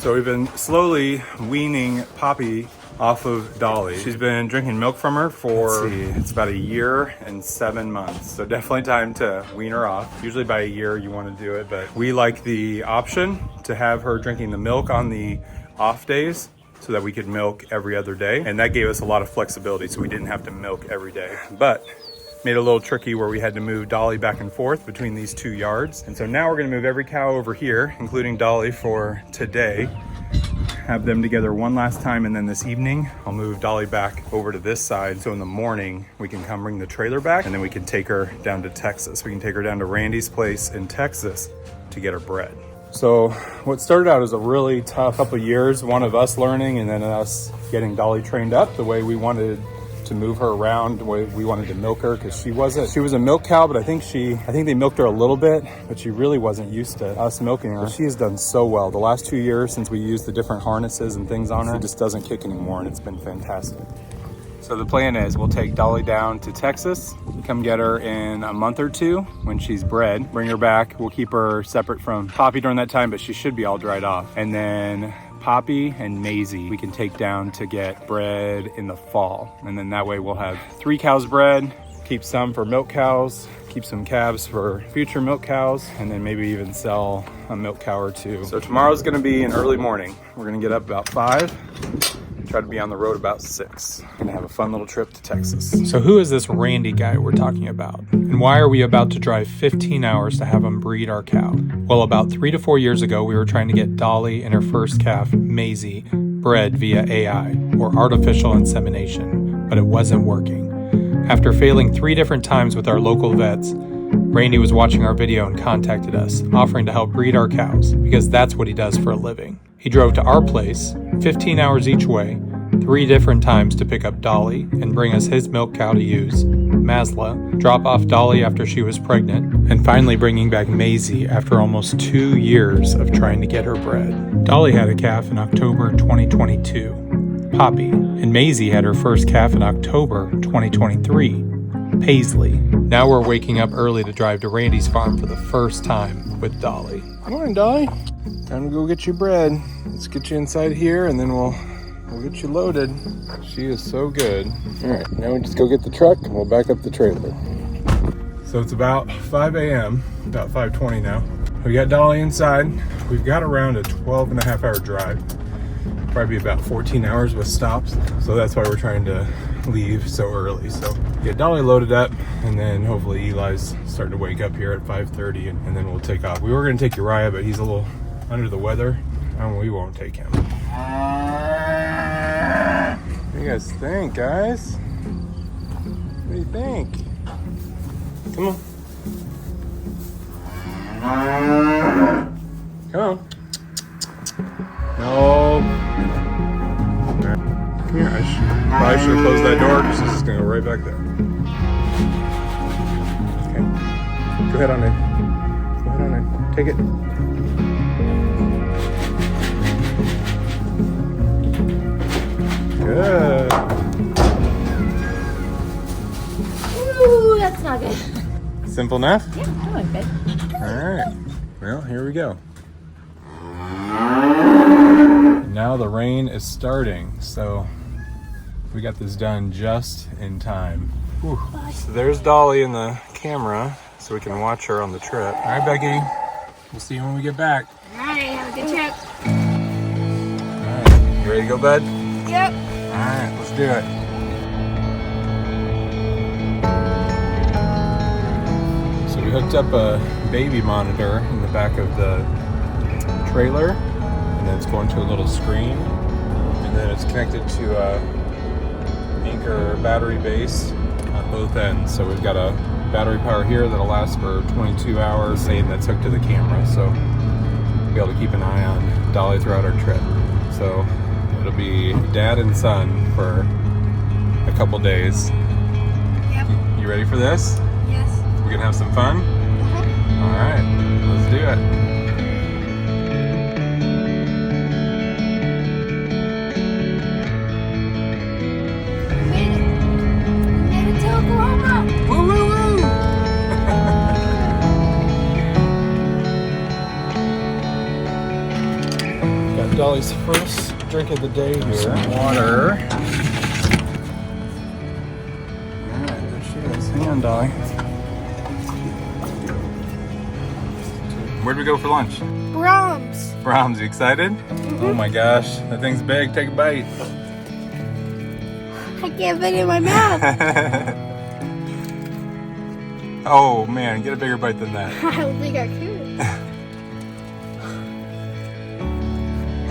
So we've been slowly weaning Poppy off of Dolly. She's been drinking milk from her for, it's about 1 year and 7 months. So definitely time to wean her off. Usually by 1 year you want to do it, but we like the option to have her drinking the milk on the off days so that we could milk every other day. And that gave us a lot of flexibility so we didn't have to milk every day. But made it a little tricky where we had to move Dolly back and forth between these 2 yards. And so now we're gonna move every cow over here, including Dolly for today. Have them together one last time, and then this evening, I'll move Dolly back over to this side. So in the morning, we can come bring the trailer back, and then we can take her down to Texas. We can take her down to Randy's place in Texas to get her bred. So what started out as a really tough couple of years, one of us learning and then us getting Dolly trained up the way we wanted to move her around, the way we wanted to milk her, because she was a milk cow, but I think they milked her a little bit, but she really wasn't used to us milking her. She has done so well. The last 2 years since we used the different harnesses and things on her, it just doesn't kick anymore, and it's been fantastic. So the plan is we'll take Dolly down to Texas, come get her in a month or 2 when she's bred, bring her back. We'll keep her separate from Poppy during that time, but she should be all dried off. And then Poppy and Maisie we can take down to get bred in the fall. And then that way we'll have 3 cows bred, keep some for milk cows, keep some calves for future milk cows, and then maybe even sell a milk cow or 2. So tomorrow's gonna be an early morning. We're gonna get up about 5. Try to be on the road about 6. Gonna have a fun little trip to Texas. So who is this Randy guy we're talking about? And why are we about to drive 15 hours to have him breed our cow? Well, about 3 to 4 years ago, we were trying to get Dolly and her first calf, Maisie, bred via AI, or artificial insemination, but it wasn't working. After failing 3 different times with our local vets, Randy was watching our video and contacted us, offering to help breed our cows, because that's what he does for a living. He drove to our place, 15 hours each way, 3 different times to pick up Dolly and bring us his milk cow to use, Masla, drop off Dolly after she was pregnant, and finally bringing back Maisie after almost 2 years of trying to get her bred. Dolly had a calf in October 2022, Poppy, and Maisie had her first calf in October 2023, Paisley. Now we're waking up early to drive to Randy's farm for the first time with Dolly. Good morning, Dolly. Time to go get you bred. Let's get you inside here and then we'll get you loaded. She is so good. All right, now we just go get the truck and we'll back up the trailer. So it's about 5 a.m., about 5:20 now. We got Dolly inside. We've got around a 12.5-hour drive. Probably about 14 hours with stops. So that's why we're trying to leave so early. So get Dolly loaded up and then hopefully Eli's starting to wake up here at 5:30 and then we'll take off. We were gonna take Uriah, but he's a little under the weather and we won't take him. What do you guys think, guys? What do you think? Come on. Come on. No. Come here. I probably should have closed that door because she's just going to go right back there. Okay. Go ahead on in. Go ahead on in. Take it. Good. Ooh, that's not good. Simple enough? Yeah, come on, babe. All right. Well, here we go. Now the rain is starting, so we got this done just in time. Whew. So there's Dolly in the camera, so we can watch her on the trip. All right, Becky. We'll see you when we get back. All right, have a good trip. All right. You ready to go, bud? Yep. All right, let's do it. So we hooked up a baby monitor in the back of the trailer, and then it's going to a little screen, and then it's connected to a Anchor battery base on both ends. So we've got a battery power here that'll last for 22 hours, and that's hooked to the camera, so we'll be able to keep an eye on Dolly throughout our trip. So it'll be dad and son for a couple days. Yep. You ready for this? Yes. We're gonna have some fun? All right, let's do it. Dolly's first drink of the day here. Some water. Alright, there she is. Hang on, Dolly. Where'd we go for lunch? Brahms. Brahms, you excited? Oh my gosh, that thing's big. Take a bite. I can't fit it in my mouth. Oh man, get a bigger bite than that. I don't think I could.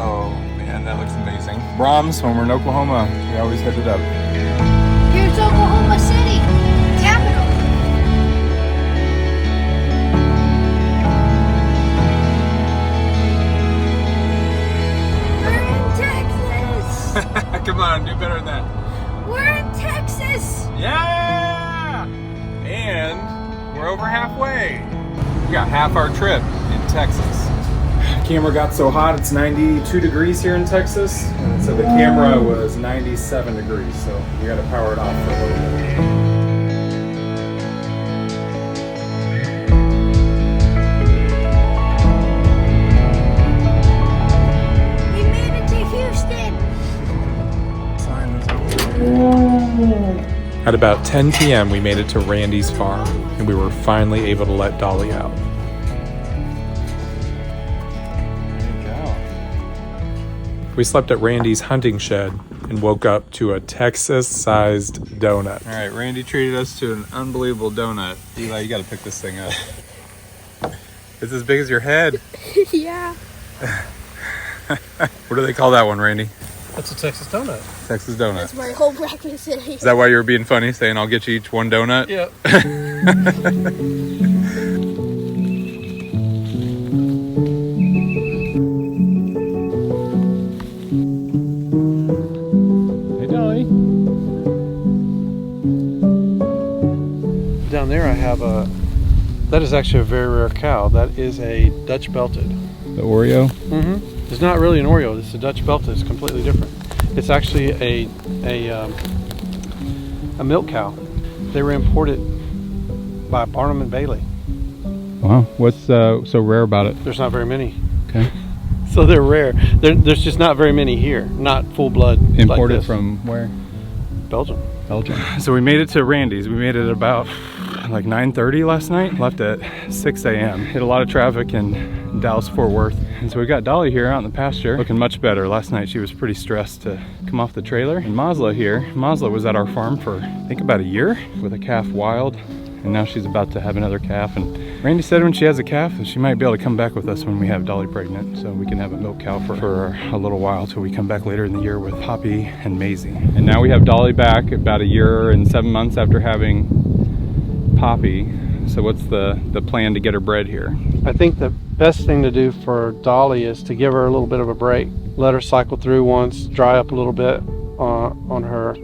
Oh man, that looks amazing. Brahms, when we're in Oklahoma, we always hit it up. Here's Oklahoma City, capital. We're in Texas. Come on, do better than that. We're in Texas. Yeah! And we're over halfway. We got half our trip in Texas. Camera got so hot, it's 92 degrees here in Texas. And so the camera was 97 degrees, so we gotta power it off for a little bit. We made it to Houston. At about 10 p.m., we made it to Randy's farm, and we were finally able to let Dolly out. We slept at Randy's hunting shed and woke up to a Texas-sized donut. All right, Randy treated us to an unbelievable donut. Eli, you gotta pick this thing up. It's as big as your head. Yeah. What do they call that one, Randy? That's a Texas donut. Texas donut. That's my whole breakfast today. Is that why you were being funny, saying I'll get you each one donut? Yep. Hey, Dolly. Down there I have that is actually a very rare cow. That is a Dutch belted. The Oreo? Mm-hmm. It's not really an Oreo, it's a Dutch belted. It's completely different. It's actually a milk cow. They were imported by Barnum and Bailey. Wow. What's so rare about it? There's not very many. Okay. So they're rare. There's just not very many here. Not full blood. Imported like this. from where? Belgium. Belgium. So we made it to Randy's. We made it about like 9:30 last night. Left at 6 a.m. Hit a lot of traffic in Dallas-Fort Worth. And so we got Dolly here out in the pasture, looking much better. Last night she was pretty stressed to come off the trailer. And Mazla here. Mazla was at our farm for I think about a year with a calf wild. And now she's about to have another calf. And Randy said when she has a calf, she might be able to come back with us when we have Dolly pregnant. So we can have a milk cow for a little while till we come back later in the year with Poppy and Maisie. And now we have Dolly back about a year and 7 months after having Poppy. So what's the plan to get her bred here? I think the best thing to do for Dolly is to give her a little bit of a break. Let her cycle through once, dry up a little bit on her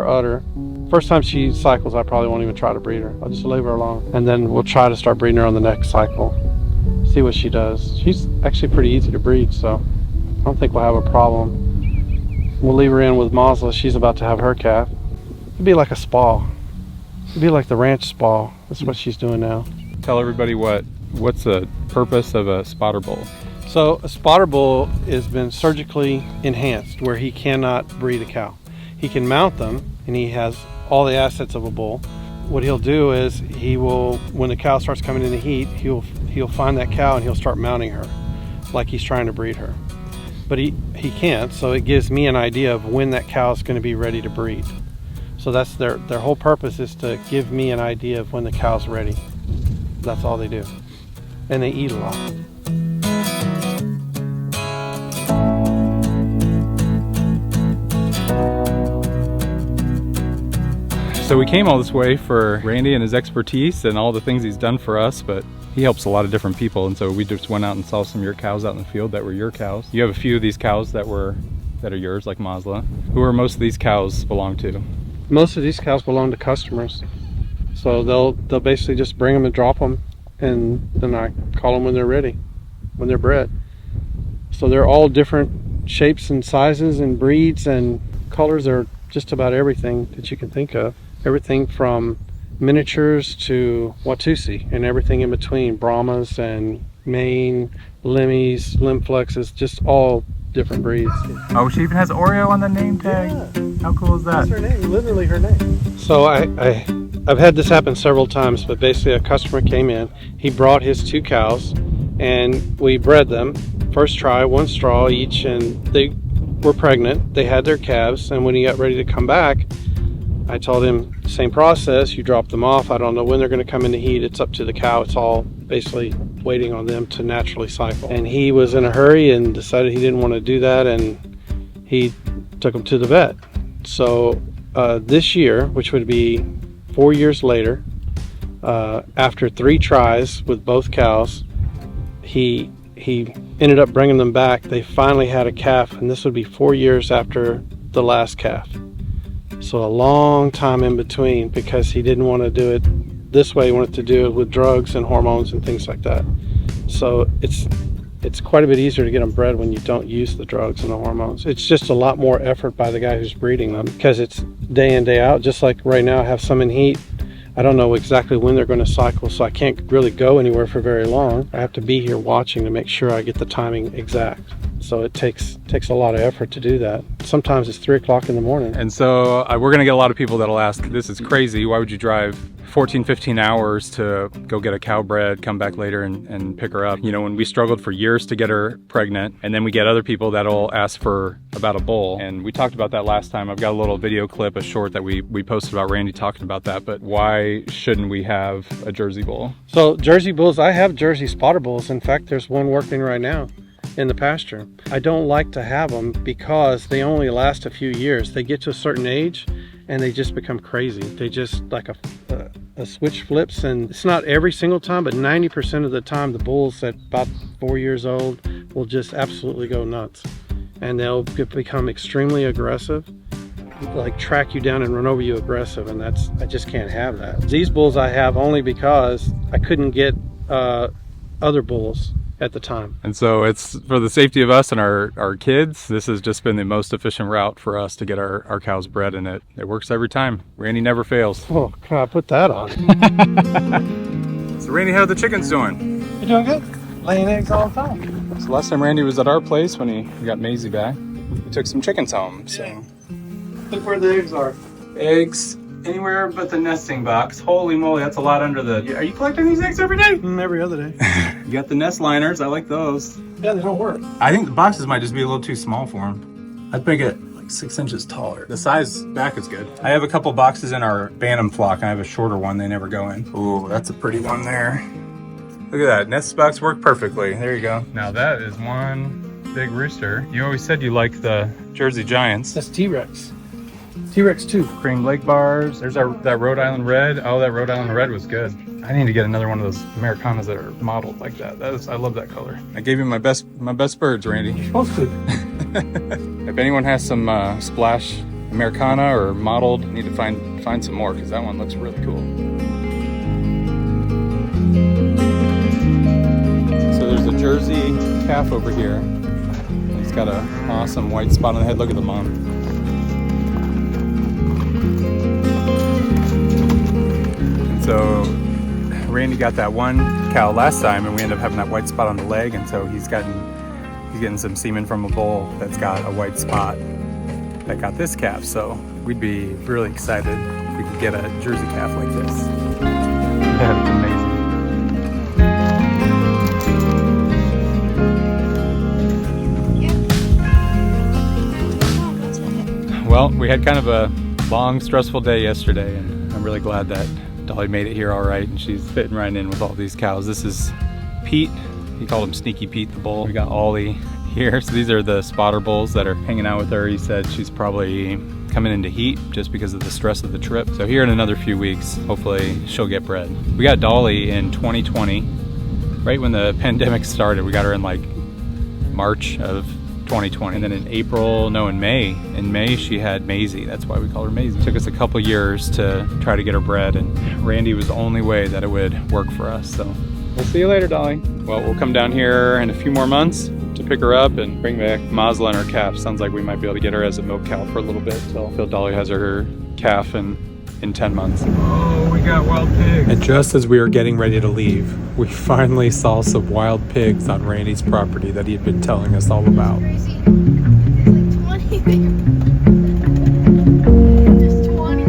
udder. First time she cycles, I probably won't even try to breed her. I'll just leave her alone. And then we'll try to start breeding her on the next cycle. See what she does. She's actually pretty easy to breed, so I don't think we'll have a problem. We'll leave her in with Mazla. She's about to have her calf. It'd be like a spa. It'd be like the ranch spa. That's what she's doing now. Tell everybody what's the purpose of a spotter bull. So a spotter bull has been surgically enhanced where he cannot breed a cow. He can mount them and he has all the assets of a bull. What he'll do is he will, when the cow starts coming in the heat, he'll find that cow and he'll start mounting her like he's trying to breed her. But he can't, so it gives me an idea of when that cow is going to be ready to breed. So that's their whole purpose, is to give me an idea of when the cow's ready. That's all they do. And they eat a lot. So we came all this way for Randy and his expertise and all the things he's done for us, but he helps a lot of different people, and so we just went out and saw some of your cows out in the field that were your cows. You have a few of these cows that are yours, like Mazla. Who are most of these cows belong to? Most of these cows belong to customers. So they'll basically just bring them and drop them, and then I call them when they're ready, when they're bred. So they're all different shapes and sizes and breeds and colors. They're just about everything that you can think of. Everything from miniatures to Watusi and everything in between, Brahmas and Maine, Limmies, Limflexes, just all different breeds. Oh, she even has Oreo on the name tag. Yeah. How cool is that? That's her name, literally her name. So I've had this happen several times, but basically a customer came in, he brought his 2 cows and we bred them. First try, 1 straw each, and they were pregnant. They had their calves, and when he got ready to come back, I told him, same process, you drop them off. I don't know when they're going to come into heat. It's up to the cow. It's all basically waiting on them to naturally cycle. And he was in a hurry and decided he didn't want to do that, and he took them to the vet. So this year, which would be 4 years later, after 3 tries with both cows, he ended up bringing them back. They finally had a calf, and this would be 4 years after the last calf. So a long time in between, because he didn't want to do it this way. He wanted to do it with drugs and hormones and things like that. So it's quite a bit easier to get them bred when you don't use the drugs and the hormones. It's just a lot more effort by the guy who's breeding them, because it's day in, day out. Just like right now, I have some in heat. I don't know exactly when they're going to cycle, so I can't really go anywhere for very long. I have to be here watching to make sure I get the timing exact. So it takes a lot of effort to do that. Sometimes it's 3 o'clock in the morning. And so we're gonna get a lot of people that'll ask, this is crazy, why would you drive 14-15 hours to go get a cow bred, come back later and pick her up? You know, when we struggled for years to get her pregnant, and then we get other people that'll ask for about a bull. And we talked about that last time. I've got a little video clip, a short that we posted about Randy talking about that, but why shouldn't we have a Jersey bull? So Jersey bulls, I have Jersey spotter bulls. In fact, there's one working right now in the pasture. I don't like to have them because they only last a few years. They get to a certain age and they just become crazy. They just, like a switch flips, and it's not every single time, but 90% of the time the bulls at about 4 years old will just absolutely go nuts, and they'll become extremely aggressive, like track you down and run over you aggressive, and I just can't have that. These bulls I have only because I couldn't get other bulls at the time. And so it's for the safety of us and our kids. This has just been the most efficient route for us to get our cows bred, and it works every time. Randy never fails. Oh, can I put that on? So Randy, how are the chickens doing? You're doing good. Laying eggs all the time. So last time Randy was at our place when he got Maisie back, we took some chickens home. So Look where the eggs are. eggs anywhere but the nesting box. Holy moly, that's a lot under the... Are you collecting these eggs every day? Every other day. You got the nest liners. I like those. Yeah, they don't work. I think the boxes might just be a little too small for them. I'd make it like 6 inches taller. The size back is good. I have a couple boxes in our Bantam flock, and I have a shorter one. They never go in. Ooh, that's a pretty one there. Look at that. Nest box work perfectly. There you go. Now that is one big rooster. You always said you like the Jersey Giants. That's T-Rex. T-Rex 2. Cream Lake bars. There's that Rhode Island Red. Oh, that Rhode Island Red was good. I need to get another one of those Americanas that are modeled like that. I love that color. I gave you my best birds, Randy. You're supposed to. If anyone has some Splash Americana or modeled, I need to find some more, because that one looks really cool. So there's a Jersey calf over here. He's got an awesome white spot on the head. Look at the mom. So Randy got that one cow last time, and we ended up having that white spot on the leg, and so he's getting some semen from a bull that's got a white spot that got this calf. So we'd be really excited if we could get a Jersey calf like this. That would be amazing. Well, we had kind of a long, stressful day yesterday, and I'm really glad that Dolly made it here all right, and she's fitting right in with all these cows. This is Pete. He called him Sneaky Pete the bull. We got Ollie here. So these are the spotter bulls that are hanging out with her. He said she's probably coming into heat just because of the stress of the trip. So here in another few weeks, hopefully she'll get bred. We got Dolly in 2020, right when the pandemic started. We got her in like March of 2020, and then in May she had Maisie. That's why we call her Maisie. It took us a couple years to try to get her bred, and Randy was the only way that it would work for us. So we'll see you later, Dolly. Well, we'll come down here in a few more months to pick her up and bring back Mazla and her calf. Sounds like we might be able to get her as a milk cow for a little bit till Dolly has her calf in 10 months. Oh, we got wild pigs. And just as we were getting ready to leave, we finally saw some wild pigs on Randy's property that he had been telling us all about. Just 20.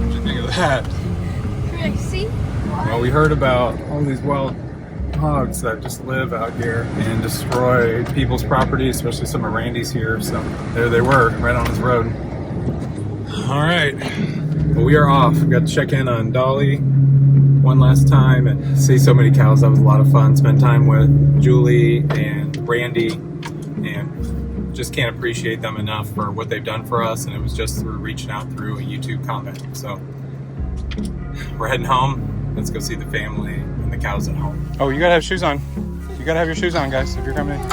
What do you think of that? Crazy. Well, we heard about all these wild hogs that just live out here and destroy people's property, especially some of Randy's here. So there they were, right on his road. All right, well, we are off. We got to check in on Dolly one last time and see so many cows. That was a lot of fun. Spend time with Julie and Randy, and just can't appreciate them enough for what they've done for us. And it was just through reaching out through a YouTube comment. So we're heading home. Let's go see the family and the cows at home. Oh, you gotta have shoes on. You gotta have your shoes on, guys, if you're coming in.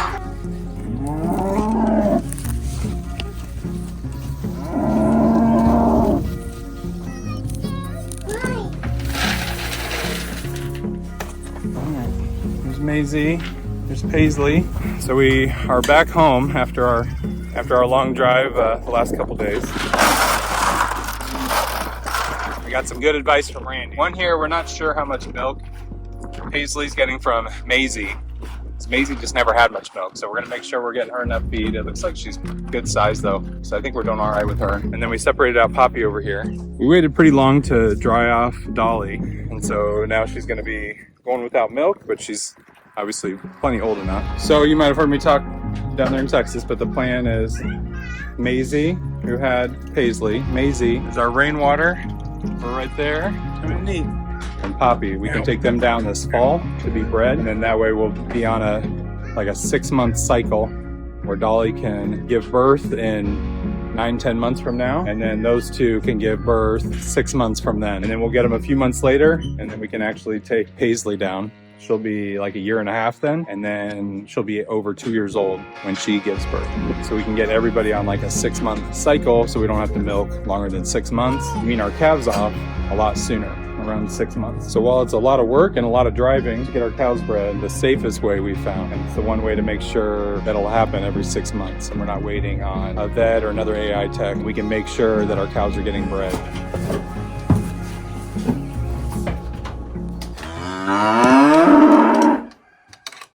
There's Maisie, there's Paisley. So we are back home after our long drive the last couple days. We got some good advice from Randy. One here, we're not sure how much milk Paisley's getting from Maisie. Maisie just never had much milk, so we're gonna make sure we're getting her enough feed. It looks like she's good size though, so I think we're doing all right with her. And then we separated out Poppy over here. We waited pretty long to dry off Dolly, and so now she's gonna be going without milk, but she's obviously plenty old enough. So you might have heard me talk down there in Texas, but the plan is Maisie, who had Paisley. Maisie is our rainwater. We're right there. Kind of neat. And Poppy, we can take them down this fall to be bred, and then that way we'll be on a 6-month cycle where Dolly can give birth in 9-10 months from now, and then those two can give birth 6 months from then, and then we'll get them a few months later, and then we can actually take Paisley down. She'll be like 1.5 years then, and then she'll be over 2 years old when she gives birth. So we can get everybody on like a 6-month cycle, so we don't have to milk longer than 6 months. Wean our calves off a lot sooner, around 6 months. So while it's a lot of work and a lot of driving to get our cows bred, the safest way we found, and it's the one way to make sure that it'll happen every 6 months, and we're not waiting on a vet or another AI tech. We can make sure that our cows are getting bred.